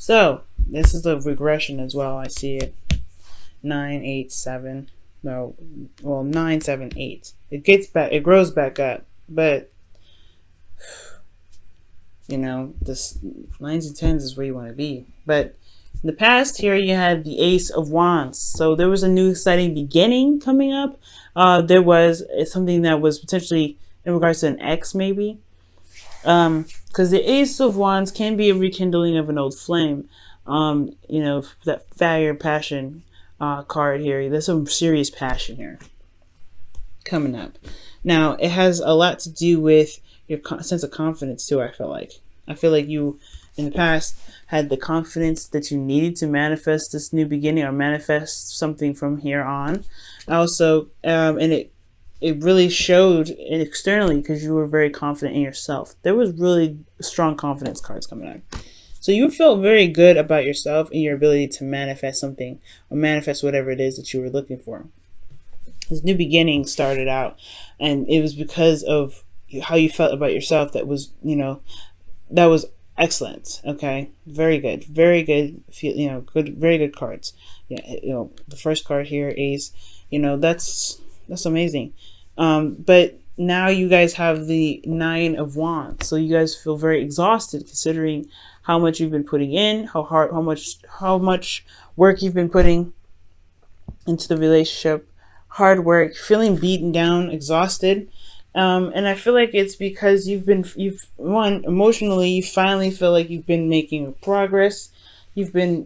So this is the regression as well. I see it. 9, 8, 7. No, well, 9, 7, 8. It gets back. It grows back up, but you know, this 9s and 10s is where you want to be. But in the past here, you had the Ace of Wands. So there was a new exciting beginning coming up. There was something that was potentially in regards to an ex, maybe. Because the Ace of Wands can be a rekindling of an old flame. You know, that fire passion card here. There's some serious passion here coming up. Now, it has a lot to do with your sense of confidence too. I feel like you in the past had the confidence that you needed to manifest this new beginning or manifest something from here on. Also, and it really showed externally because you were very confident in yourself. There was really strong confidence cards coming up. So you felt very good about yourself and your ability to manifest something or manifest whatever it is that you were looking for. This new beginning started out, and it was because of how you felt about yourself that was, you know, that was excellent. Okay, very good, you know, good, very good cards. Yeah, you know, the first card here, Ace, you know, that's amazing. But now you guys have the 9 of Wands, so you guys feel very exhausted considering how much you've been putting in, how much work you've been putting into the relationship, hard work, feeling beaten down, exhausted. And I feel like it's because you've emotionally, you finally feel like you've been making progress. You've been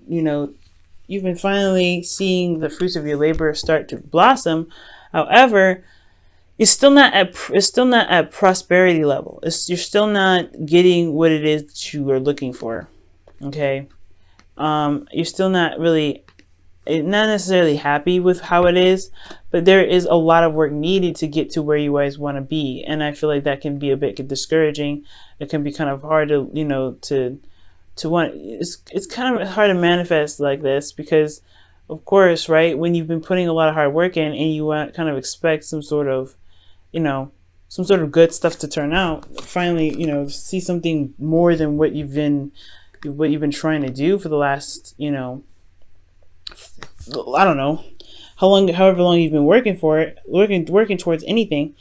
finally seeing the fruits of your labor start to blossom. However, it's still not at prosperity level. You're still not getting what it is that you are looking for. Okay. You're still not necessarily happy with how it is, but there is a lot of work needed to get to where you guys want to be. And I feel like that can be a bit discouraging. It can be kind of hard to, you know, to want, it's kind of hard to manifest like this because of course, right, when you've been putting a lot of hard work in and you want kind of expect some sort of, you know, some sort of good stuff to turn out, finally, you know, see something more than what you've been trying to do for the last, you know, I don't know however long you've been working for it, working towards anything,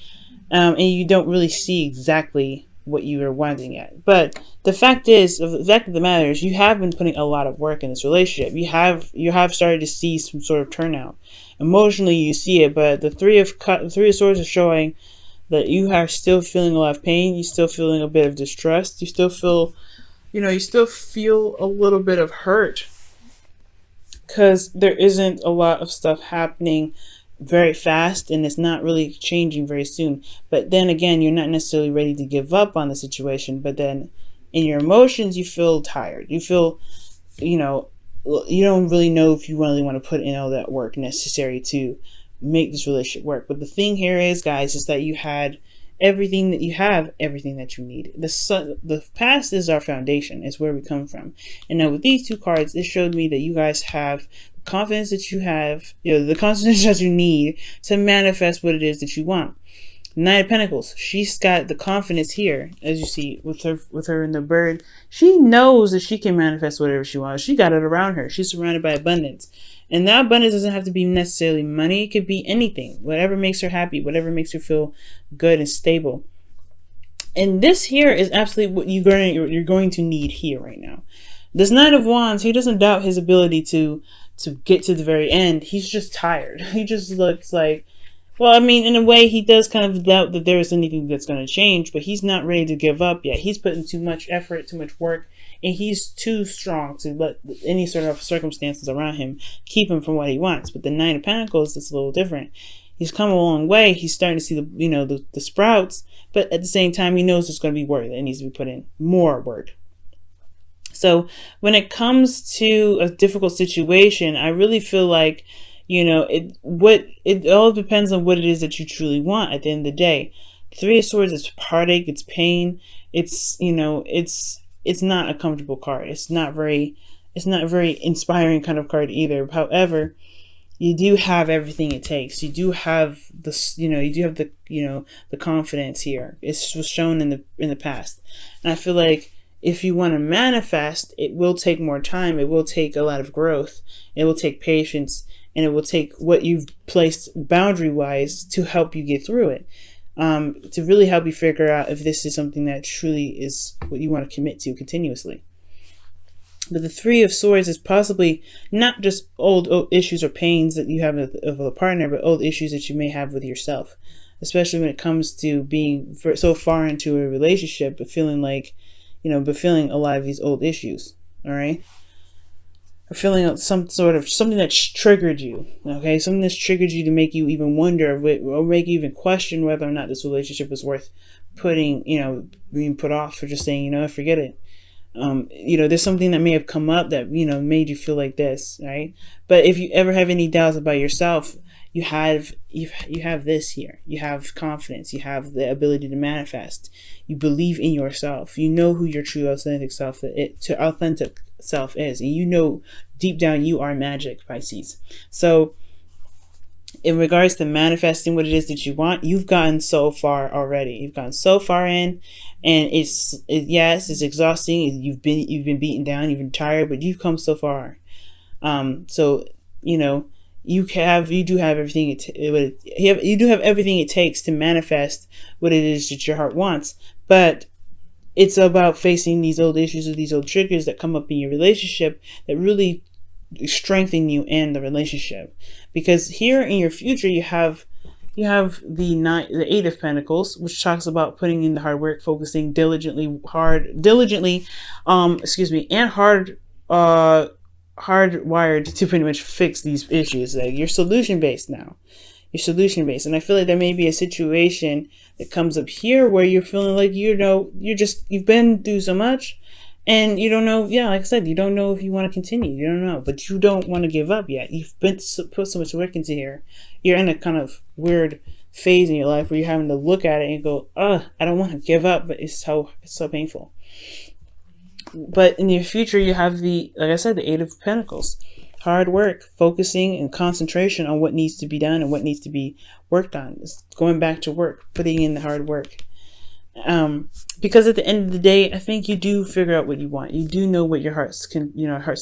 and you don't really see exactly what you are wanting yet. But the fact of the matter is, you have been putting a lot of work in this relationship. You have started to see some sort of turnout. Emotionally, you see it, but the three of swords is showing that you are still feeling a lot of pain. You're still feeling a bit of distrust. You still feel, you know, a little bit of hurt because there isn't a lot of stuff happening very fast and it's not really changing very soon. But then again, you're not necessarily ready to give up on the situation, but then in your emotions, you feel tired. You feel, you know, you don't really know if you really want to put in all that work necessary to make this relationship work. But the thing here is, guys, is that you had everything that you need. The past is our foundation. It's where we come from. And now with these two cards, it showed me that you guys have confidence that you have, you know, the confidence that you need to manifest what it is that you want. Knight of Pentacles, she's got the confidence here, as you see with her in the bird. She knows that she can manifest whatever she wants. She got it around her. She's surrounded by abundance. And that abundance doesn't have to be necessarily money. It could be anything, whatever makes her happy, whatever makes her feel good and stable. And this here is absolutely what you're going to need here right now. This Knight of Wands, he doesn't doubt his ability to get to the very end. He's just tired. He just looks like, well, I mean, in a way, he does kind of doubt that there is anything that's going to change, but he's not ready to give up yet. He's putting too much effort, too much work, and he's too strong to let any sort of circumstances around him keep him from what he wants. But the Knight of Pentacles is a little different. He's come a long way. He's starting to see the sprouts, but at the same time, he knows it's going to be work that needs to be put in, more work. So when it comes to a difficult situation, I really feel like, you know, it all depends on what it is that you truly want at the end of the day. Three of Swords is heartache, it's pain, it's, you know, it's not a comfortable card. It's not very inspiring kind of card either. However, you do have everything it takes. You do have this, you do have the confidence here. It was shown in the past. And I feel like if you want to manifest, it will take more time. It will take a lot of growth. It will take patience, and it will take what you've placed boundary wise to help you get through it. To really help you figure out if this is something that truly is what you want to commit to continuously. But the Three of Swords is possibly not just old issues or pains that you have of a partner, but old issues that you may have with yourself, especially when it comes to being so far into a relationship, but feeling like, but feeling a lot of these old issues. All right. Or feeling some sort of something that's triggered you. Okay. Something that's triggered you to make you even wonder or make you even question whether or not this relationship is worth putting, being put off, or just saying, forget it. There's something that may have come up that, made you feel like this, right? But if you ever have any doubts about yourself, you have this here. You have confidence. You have the ability to manifest. You believe in yourself. You know who your true authentic self is. And deep down you are magic, Pisces. So in regards to manifesting what it is that you want, you've gotten so far already. You've gotten so far in, and it's exhausting. You've been beaten down. You've been tired, but you've come so far. You do have everything it takes to manifest what it is that your heart wants. But it's about facing these old issues or these old triggers that come up in your relationship that really strengthen you and the relationship. Because here in your future you have the Eight of Pentacles, which talks about putting in the hard work, focusing diligently, and hardwired to pretty much fix these issues. Like, you're solution based now. You're solution based. And I feel like there may be a situation that comes up here where you're feeling like, you've been through so much, and you don't know, like I said, you don't know if you want to continue. You don't know, but you don't want to give up yet. You've put so much work into here. You're in a kind of weird phase in your life where you're having to look at it and go, I don't want to give up, but it's so painful. But in your future, you have like I said, the Eight of Pentacles. Hard work, focusing and concentration on what needs to be done and what needs to be worked on. It's going back to work, putting in the hard work. Because at the end of the day, I think you do figure out what you want. You do know what your heart's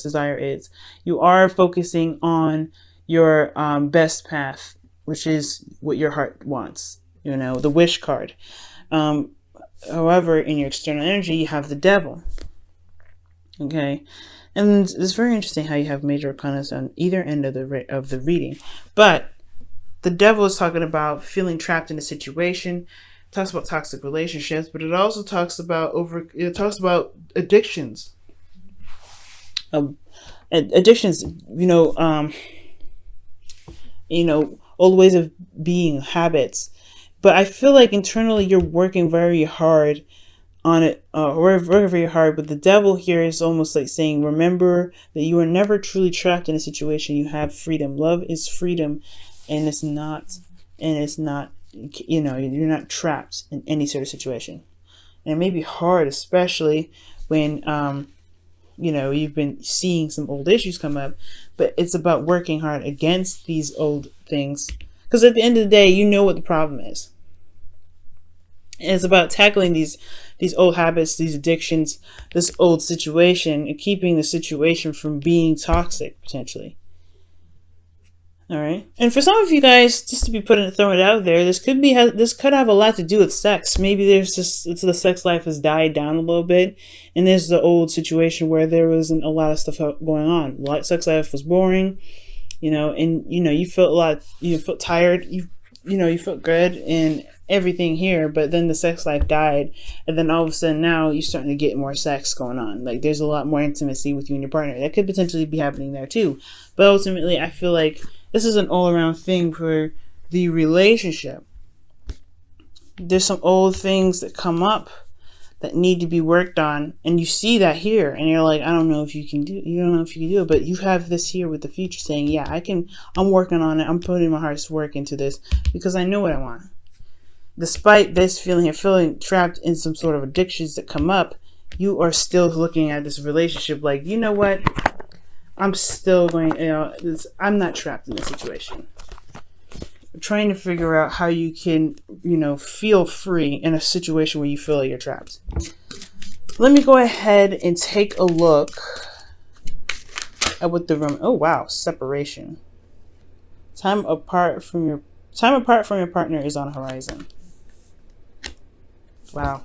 desire is. You are focusing on your best path, which is what your heart wants. The wish card. However, in your external energy, you have the Devil. Okay, and it's very interesting how you have major arcana on either end of the reading. But the Devil is talking about feeling trapped in a situation. It talks about toxic relationships, but it also talks about addictions. Addictions, old ways of being, habits. But I feel like internally you're working very hard on it, working very hard. But the Devil here is almost like saying, remember that you are never truly trapped in a situation. You have freedom. Love is freedom, and it's not, you're not trapped in any sort of situation. And it may be hard, especially when, you've been seeing some old issues come up, but it's about working hard against these old things. Because at the end of the day, you know what the problem is. And it's about tackling these old habits, these addictions, this old situation, and keeping the situation from being toxic, potentially. All right. And for some of you guys, just to be throwing it out there, this could have a lot to do with sex. Maybe the sex life has died down a little bit, and there's the old situation where there wasn't a lot of stuff going on. Sex life was boring, and you felt tired, you felt good and everything here, but then the sex life died, and then all of a sudden now you're starting to get more sex going on. Like, there's a lot more intimacy with you and your partner. That could potentially be happening there too. But ultimately, I feel like this is an all-around thing for the relationship. There's some old things that come up that need to be worked on, and you see that here, and you're like, I don't know if you can do it, but you have this here with the future saying, yeah, I'm working on it. I'm putting my heart's work into this because I know what I want. Despite this feeling trapped in some sort of addictions that come up, you are still looking at this relationship like, you know what? I'm still going, I'm not trapped in this situation. I'm trying to figure out how you can, feel free in a situation where you feel like you're trapped. Let me go ahead and take a look at what the room. Oh wow, separation. Time apart from your partner is on the horizon. Wow.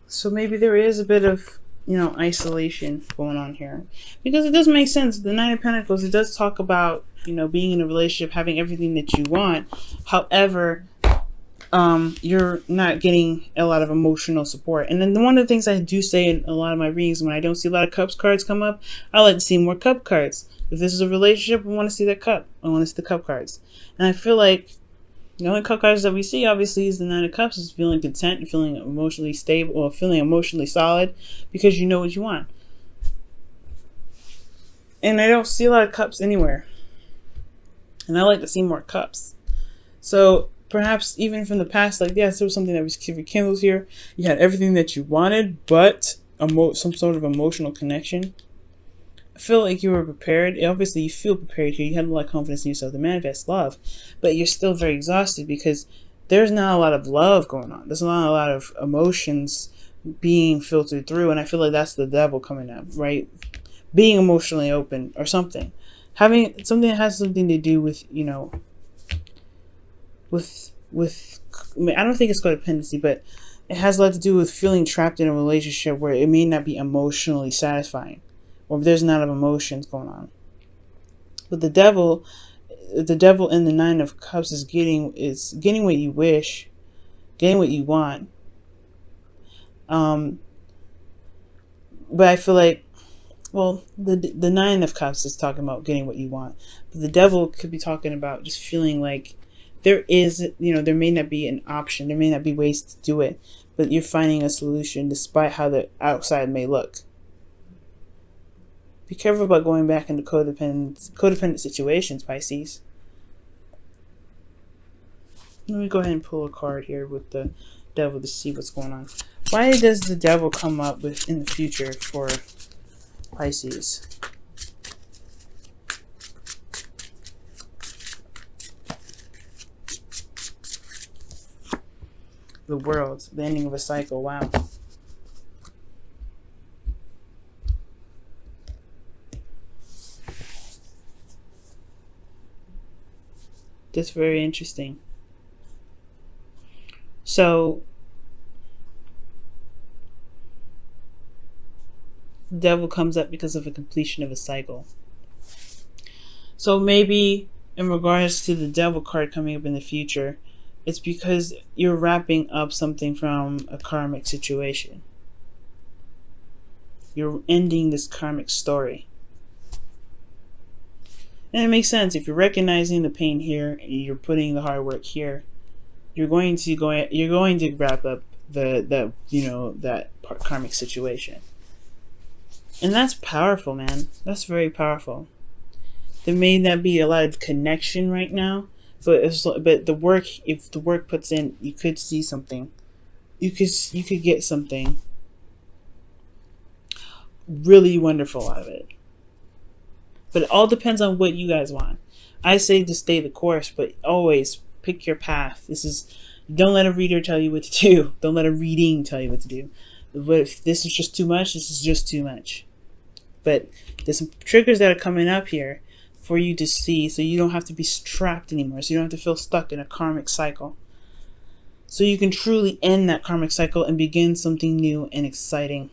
So maybe there is a bit of, isolation going on here, because it does make sense. The Nine of Pentacles, it does talk about, being in a relationship, having everything that you want. However, you're not getting a lot of emotional support. And then one of the things I do say in a lot of my readings, when I don't see a lot of cups cards come up, I like to see more cup cards. If this is a relationship, I want to see that cup. I want to see the cup cards. And I feel like the only cup cards that we see, obviously, is the Nine of Cups, is feeling content and feeling emotionally stable, or feeling emotionally solid, because you know what you want. And I don't see a lot of cups anywhere. And I like to see more cups. So perhaps even from the past, like, yes, there was something that was rekindled here. You had everything that you wanted, but some sort of emotional connection. I feel like you were prepared. Obviously, you feel prepared here. You had a lot of confidence in yourself to manifest love, but you're still very exhausted because there's not a lot of love going on. There's not a lot of emotions being filtered through, and I feel like that's the devil coming up, right? Being emotionally open or something. Having something that has something to do with, I don't think it's codependency, but it has a lot to do with feeling trapped in a relationship where it may not be emotionally satisfying, or there's not enough emotions going on. But the devil in the Nine of Cups is getting what you wish, getting what you want. But I feel like, well, the Nine of Cups is talking about getting what you want, but the devil could be talking about just feeling like there may not be an option, there may not be ways to do it, but you're finding a solution despite how the outside may look. Be careful about going back into codependent situations, Pisces. Let me go ahead and pull a card here with the devil to see what's going on. Why does the devil come up in the future for Pisces? The World, the ending of a cycle. Wow. That's very interesting. So the devil comes up because of a completion of a cycle. So maybe in regards to the devil card coming up in the future, it's because you're wrapping up something from a karmic situation. You're ending this karmic story. And it makes sense. If you're recognizing the pain here and you're putting the hard work here, you're going to wrap up that karmic situation. And that's powerful, man. That's very powerful. There may not be a lot of connection right now, but the work, if the work puts in, you could see something. You could get something really wonderful out of it. But it all depends on what you guys want. I say to stay the course, but always pick your path. Don't let a reader tell you what to do. Don't let a reading tell you what to do. But if this is just too much, this is just too much. But there's some triggers that are coming up here for you to see, so you don't have to be trapped anymore. So you don't have to feel stuck in a karmic cycle. So you can truly end that karmic cycle and begin something new and exciting.